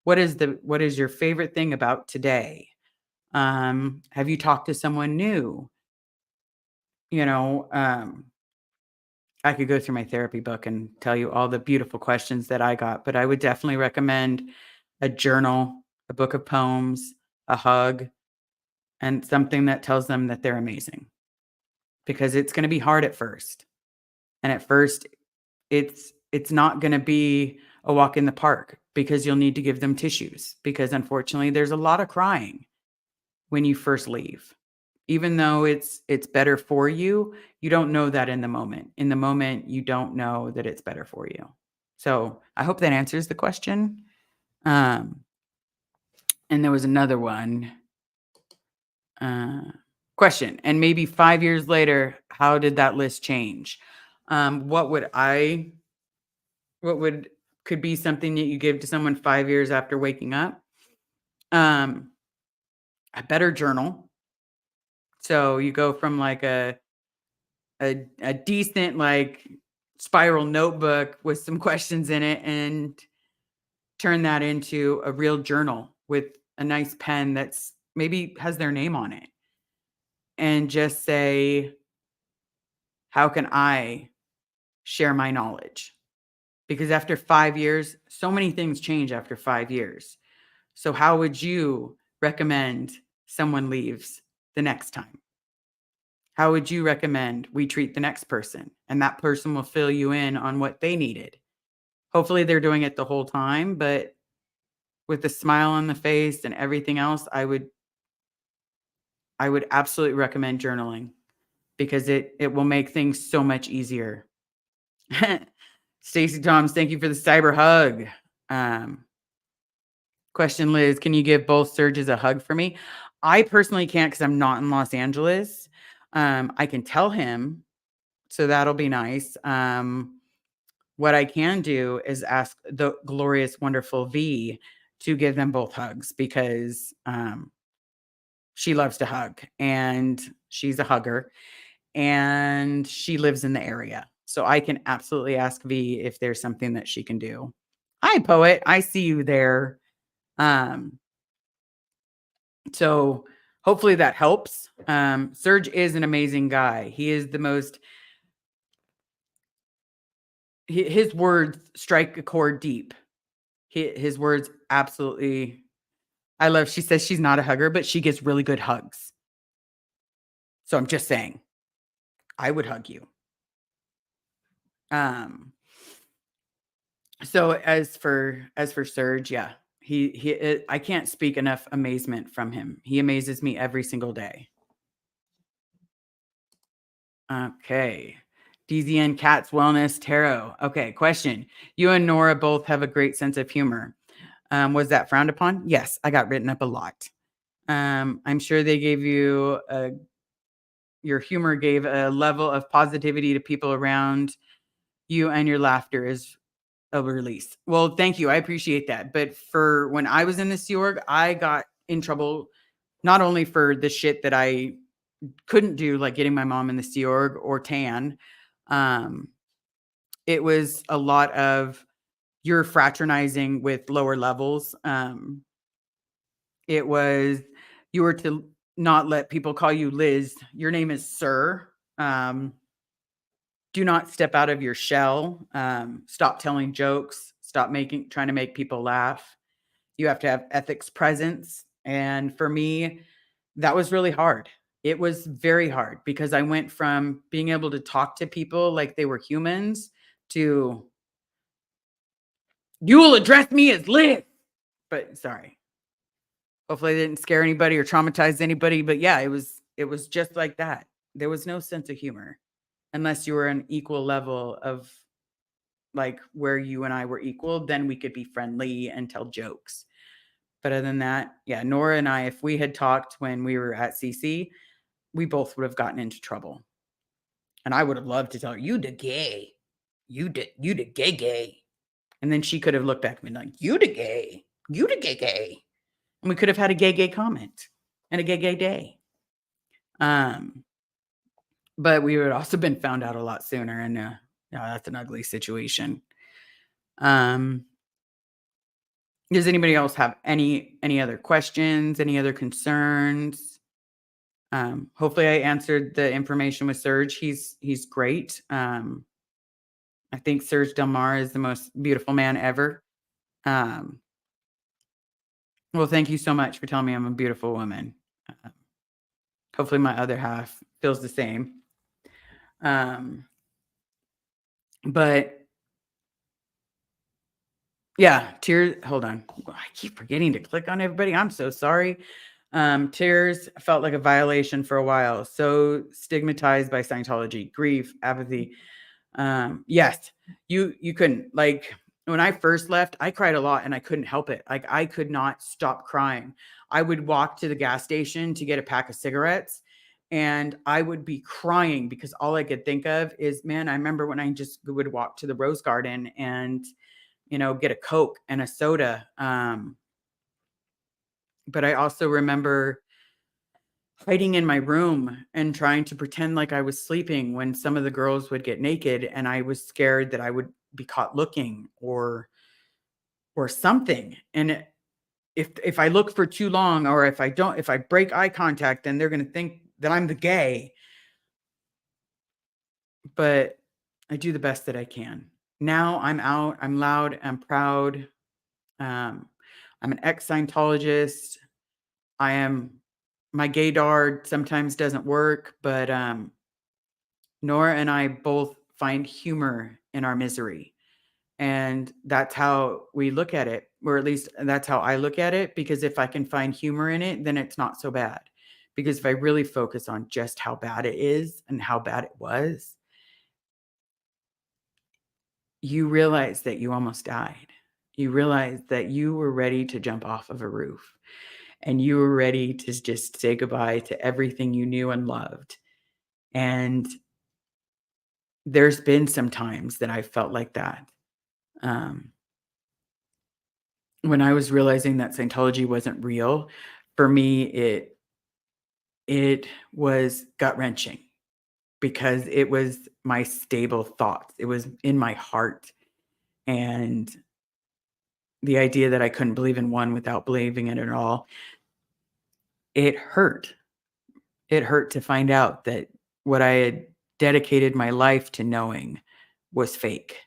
What is your favorite thing about today? Have you talked to someone new? You know, um, I could go through my therapy book and tell you all the beautiful questions that I got, but I would definitely recommend a journal, a book of poems, a hug, and something that tells them that they're amazing because it's going to be hard at first. And at first, it's not going to be a walk in the park because you'll need to give them tissues because unfortunately there's a lot of crying when you first leave. Even though it's better for you, you don't know that in the moment. In the moment, you don't know that it's better for you. So I hope that answers the question. Um, and there was another one. Uh, Question. And maybe 5 years later, how did that list change? What would I, what would, could be something that you give to someone 5 years after waking up? Um, a better journal. So you go from like a decent like spiral notebook with some questions in it and turn that into a real journal with a nice pen that's maybe has their name on it and just say, how can I share my knowledge? Because after 5 years, so many things change after 5 years. So, how would you recommend someone leaves the next time? How would you recommend we treat the next person? And that person will fill you in on what they needed. Hopefully, they're doing it the whole time, but with a smile on the face and everything else, I would absolutely recommend journaling because it will make things so much easier. Stacy Toms, thank you for the cyber hug. Um, Question, Liz, can you give both surges a hug for me? I personally can't because I'm not in Los Angeles. I can tell him, so that'll be nice. What I can do is ask the glorious, wonderful V to give them both hugs because she loves to hug and she's a hugger and she lives in the area. So I can absolutely ask V if there's something that she can do. Hi, poet. I see you there. Um, so hopefully that helps. Serge is an amazing guy. He is the most, his words strike a chord deep. His words absolutely, I love, she says she's not a hugger, but she gets really good hugs. So I'm just saying, I would hug you. Um, so as for Serge, yeah, I can't speak enough amazement from him. He amazes me every single day. Okay. DZN Cats Wellness Tarot. Okay, question. You and Nora both have a great sense of humor. Was that frowned upon? Yes, I got written up a lot. I'm sure they gave you your humor gave a level of positivity to people around you, and your laughter is a release. Well, thank you. I appreciate that. But for when I was in the Sea Org, I got in trouble not only for the shit that I couldn't do, like getting my mom in the Sea Org or tan. Um, it was a lot of you're fraternizing with lower levels. It was you were to not let people call you Liz. Your name is Sir. Um, do not step out of your shell. Stop telling jokes. Stop trying to make people laugh. You have to have ethics presence. And for me, that was really hard. It was very hard because I went from being able to talk to people like they were humans to you will address me as Liz. But sorry. Hopefully I didn't scare anybody or traumatize anybody. But yeah, it was just like that. There was no sense of humor unless you were an equal level of like where you and I were equal, then we could be friendly and tell jokes. But other than that, yeah, Nora and I, if we had talked when we were at CC, we both would have gotten into trouble. And I would have loved to tell her, you the gay. You the gay. And then she could have looked back at me like, you the gay. You the gay. And we could have had a gay comment and a gay day. But we would have also been found out a lot sooner. And that's an ugly situation. Does anybody else have any other questions, any other concerns? Hopefully I answered the information with Serge. He's great. I think Serge Delmar is the most beautiful man ever. Um, well, thank you so much for telling me I'm a beautiful woman. Uh, Hopefully my other half feels the same. But yeah, tears. Hold on. I keep forgetting to click on everybody. I'm so sorry. Tears felt like a violation for a while. So stigmatized by Scientology, grief, apathy. Yes, you couldn't like When I first left, I cried a lot and I couldn't help it. Like, I could not stop crying. I would walk to the gas station to get a pack of cigarettes and I would be crying because all I could think of is, man, I remember when I just would walk to the Rose Garden and, get a Coke and a soda. But I also remember hiding in my room and trying to pretend like I was sleeping when some of the girls would get naked and I was scared that I would be caught looking or something. And if I look for too long or if I break eye contact, then they're going to think that I'm the gay. But I do the best that I can. Now I'm out, I'm loud, I'm proud. Um, I'm an ex-Scientologist. I am my gaydar sometimes doesn't work, but Nora and I both find humor in our misery. And that's how we look at it, or at least that's how I look at it, because if I can find humor in it, then it's not so bad. Because if I really focus on just how bad it is and how bad it was, you realize that you almost died. You realize that you were ready to jump off of a roof and you were ready to just say goodbye to everything you knew and loved. And there's been some times that I felt like that. Um, when I was realizing that Scientology wasn't real, for me, it was gut-wrenching because it was my stable thoughts. It was in my heart, and the idea that I couldn't believe in one without believing in it at all, it hurt. It hurt to find out that what I had dedicated my life to knowing was fake.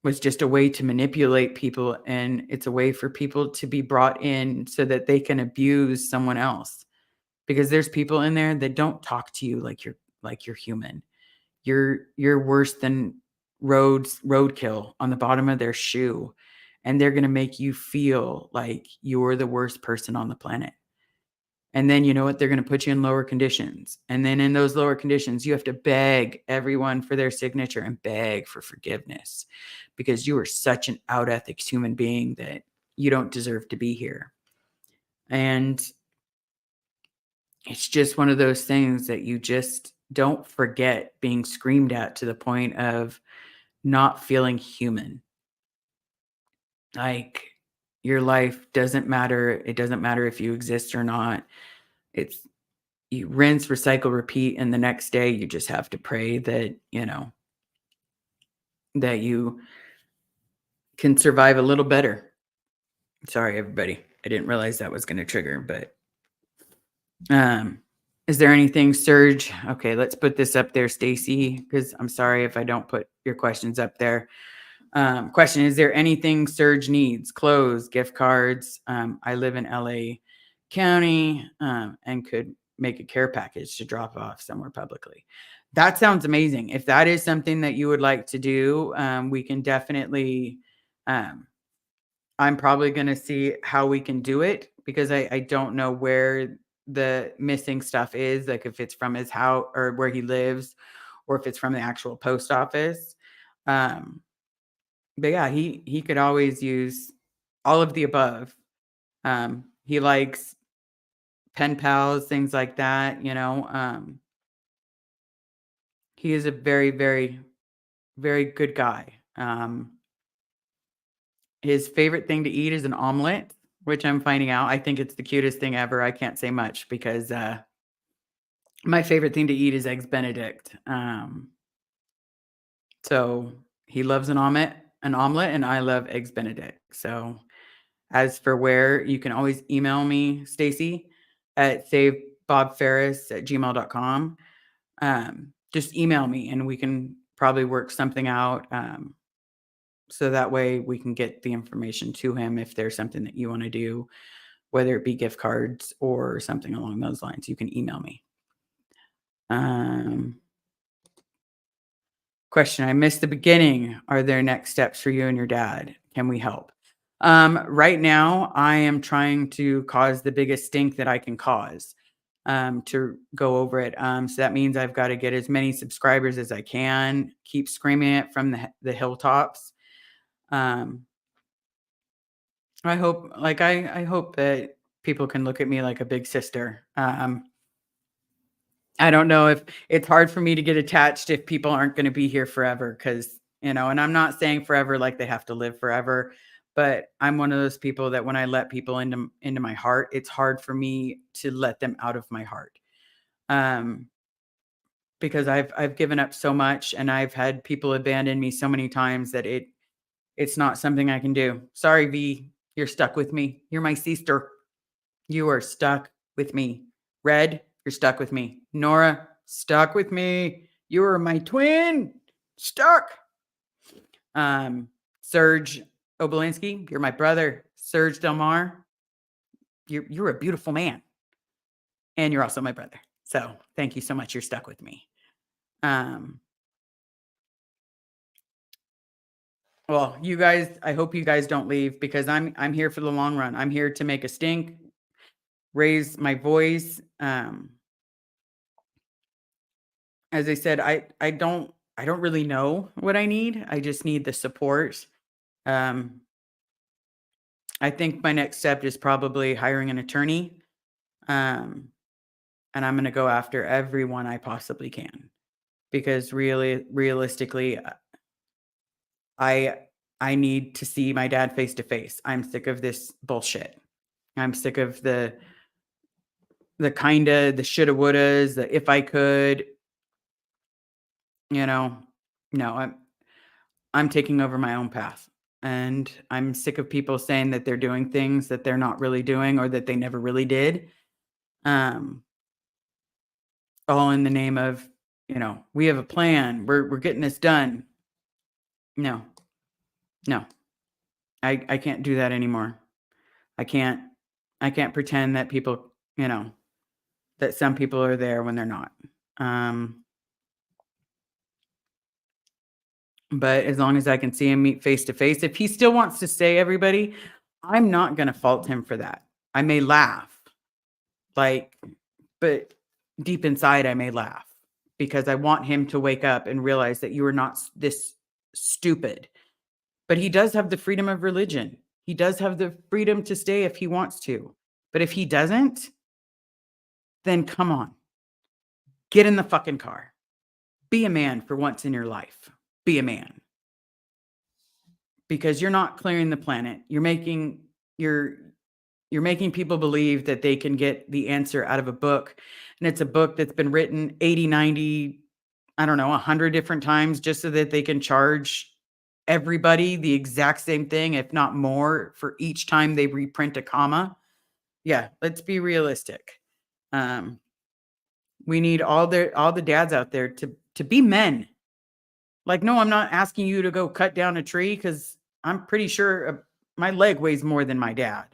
Was just a way to manipulate people, and it's a way for people to be brought in so that they can abuse someone else. Because there's people in there that don't talk to you like you're human. You're worse than roadkill on the bottom of their shoe, and they're gonna make you feel like you're the worst person on the planet. And then you know what? They're gonna put you in lower conditions. And then in those lower conditions, you have to beg everyone for their signature and beg for forgiveness because you are such an out ethics human being that you don't deserve to be here. And it's just one of those things that you just don't forget being screamed at to the point of not feeling human. Like your life doesn't matter. It doesn't matter if you exist or not. It's you rinse, recycle, repeat, and the next day you just have to pray that, that you can survive a little better. Sorry, everybody. I didn't realize that was going to trigger, but um is there anything, Serge? Okay, let's put this up there, Stacy, because I'm sorry if I don't put your questions up there. Question: is there anything Serge needs? Clothes, gift cards. I live in LA County and could make a care package to drop off somewhere publicly. That sounds amazing. If that is something that you would like to do, we can definitely. Um, I'm probably going to see how we can do it because I don't know where the missing stuff is, like if it's from his house or where he lives, or if it's from the actual post office. Um, but yeah, he could always use all of the above. He likes pen pals, things like that. He is a very, very, very good guy. His favorite thing to eat is an omelet, which I'm finding out. I think it's the cutest thing ever. I can't say much because my favorite thing to eat is eggs Benedict. So he loves an omelet, and I love eggs Benedict. So as for where, you can always email me, Stacy, at savebobferris@gmail.com. Just email me and we can probably work something out. So that way we can get the information to him if there's something that you want to do, whether it be gift cards or something along those lines. You can email me. Um, Question: I missed the beginning. Are there next steps for you and your dad? Can we help? Right now, I am trying to cause the biggest stink that I can cause to go over it. So that means I've got to get as many subscribers as I can, keep screaming it from the hilltops. Um, I hope like, I hope that people can look at me like a big sister. I don't know if it's hard for me to get attached if people aren't gonna be here forever, because and I'm not saying forever like they have to live forever, but I'm one of those people that when I let people into my heart, it's hard for me to let them out of my heart. Um, because I've given up so much and I've had people abandon me so many times that it's not something I can do. Sorry, V, you're stuck with me. You're my sister. You are stuck with me. Red, you're stuck with me. Nora, stuck with me. You are my twin. Stuck. Um, Serge Obolinski, you're my brother. Serge Delmar, you're a beautiful man. And you're also my brother. So thank you so much. You're stuck with me. Um, well, you guys, I hope you guys don't leave because I'm here for the long run. I'm here to make a stink, raise my voice. As I said, I don't really know what I need. I just need the support. Um, I think my next step is probably hiring an attorney. Um, and I'm going to go after everyone I possibly can because really realistically I I need to see my dad face to face. I'm sick of this bullshit. I'm sick of the kinda, the shoulda wouldas, the if I could, you know. No, I'm taking over my own path. And I'm sick of people saying that they're doing things that they're not really doing or that they never really did. Um, all in the name of, we have a plan. We're getting this done. No, no. I can't do that anymore. I can't I can't pretend that people, that some people are there when they're not. Um, but as long as I can see him meet face to face, if he still wants to stay, everybody, I'm not gonna fault him for that. I may laugh, like, but deep inside, I may laugh because I want him to wake up and realize that you are not this stupid. But he does have the freedom of religion. He does have the freedom to stay if he wants to. But if he doesn't, then come on, get in the fucking car. Be a man for once in your life. Be a man because you're not clearing the planet. You're you're making people believe that they can get the answer out of a book, and it's a book that's been written 80, 90, I don't know, 100 different times just so that they can charge everybody the exact same thing, if not more, for each time they reprint a comma. Yeah, let's be realistic. Um, we need all the dads out there to be men. Like, no, I'm not asking you to go cut down a tree because I'm pretty sure my leg weighs more than my dad.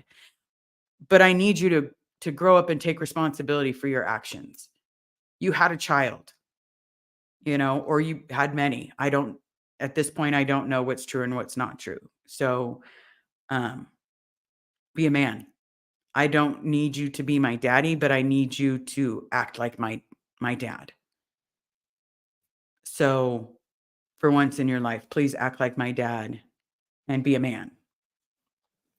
But I need you to grow up and take responsibility for your actions. You had a child, or you had many. I don't At this point, I don't know what's true and what's not true. So, um, be a man. I don't need you to be my daddy, but I need you to act like my dad. So, for once in your life, please act like my dad and be a man.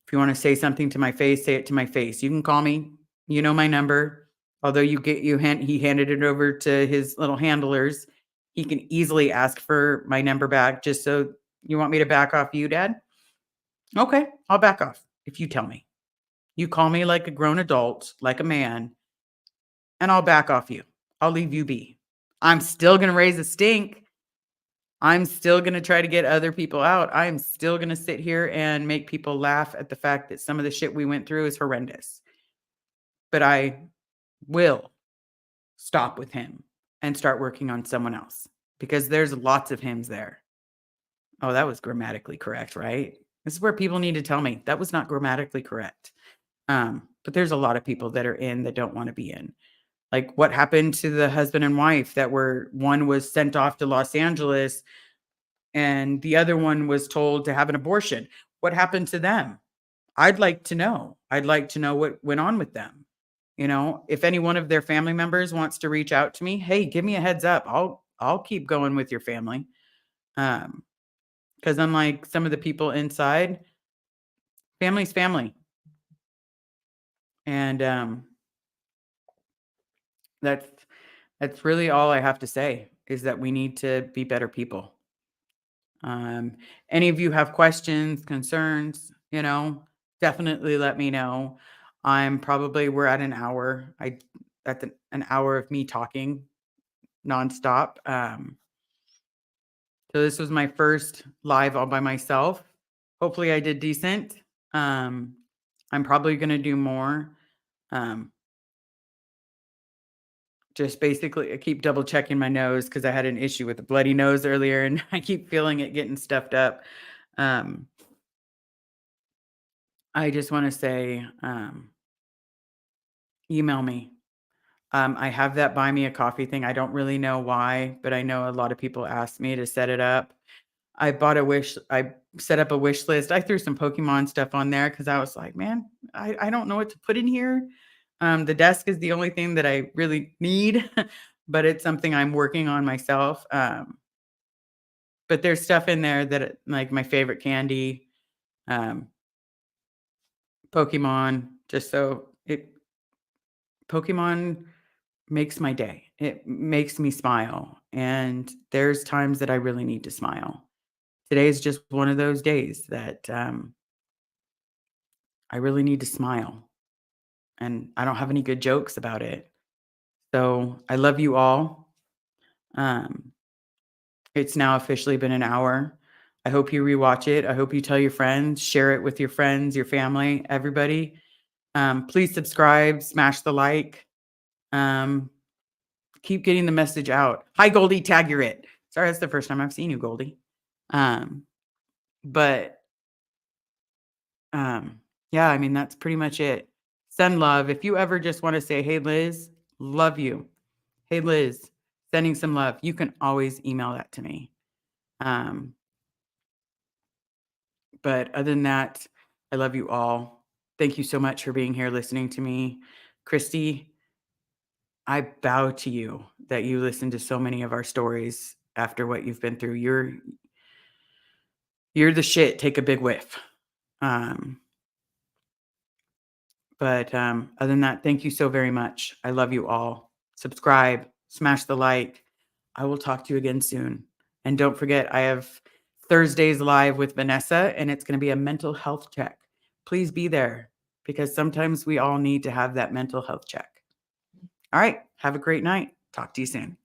If you wanna say something to my face, say it to my face. You can call me. You know my number. Although he handed it over to his little handlers. He can easily ask for my number back just so you want me to back off you, dad? Okay, I'll back off if you tell me. You call me like a grown adult, like a man, and I'll back off you. I'll leave you be. I'm still gonna raise a stink. I'm still gonna try to get other people out. I'm still gonna sit here and make people laugh at the fact that some of the shit we went through is horrendous. But I will stop with him and start working on someone else because there's lots of hims there. Oh, that was grammatically correct, right? This is where people need to tell me that was not grammatically correct. But there's a lot of people that are in that don't want to be in. Like what happened to the husband and wife that were one was sent off to Los Angeles and the other one was told to have an abortion. What happened to them? I'd like to know. I'd like to know what went on with them. If any one of their family members wants to reach out to me, hey, give me a heads up. I'll keep going with your family. Um, because unlike some of the people inside, family's family. And that's that's really all I have to say is that we need to be better people. Um, any of you have questions, concerns, definitely let me know. We're at an hour. That's an hour of me talking nonstop. So this was my first live all by myself. Hopefully I did decent. Um, I'm probably going to do more. Um, just basically, I keep double checking my nose because I had an issue with a bloody nose earlier and I keep feeling it getting stuffed up. Um, I just want to say, email me. I have that buy me a coffee thing. I don't really know why, but I know a lot of people asked me to set it up. I set up a wish list. I threw some Pokemon stuff on there because I was like, man, I don't know what to put in here. The desk is the only thing that I really need, but it's something I'm working on myself. But there's stuff in there that like my favorite candy, um, Pokemon, just so it Pokemon makes my day. It makes me smile. And there's times that I really need to smile. Today is just one of those days that I really need to smile. And I don't have any good jokes about it. So I love you all. Um, it's now officially been an hour. I hope you rewatch it. I hope you tell your friends, share it with your friends, your family, everybody. Please subscribe, smash the like. Um, keep getting the message out. Hi, Goldie, tag you're it. Sorry, that's the first time I've seen you, Goldie. Um, but yeah, I mean, that's pretty much it. Send love. If you ever just want to say, hey, Liz, love you. Hey, Liz, sending some love. You can always email that to me. Um, but other than that, I love you all. Thank you so much for being here listening to me. Christy, I bow to you that you listen to so many of our stories after what you've been through. You're the shit. Take a big whiff. Um, but other than that, thank you so very much. I love you all. Subscribe, smash the like. I will talk to you again soon. And don't forget, I have Thursdays live with Vanessa, and it's going to be a mental health check. Please be there because sometimes we all need to have that mental health check. All right. Have a great night. Talk to you soon.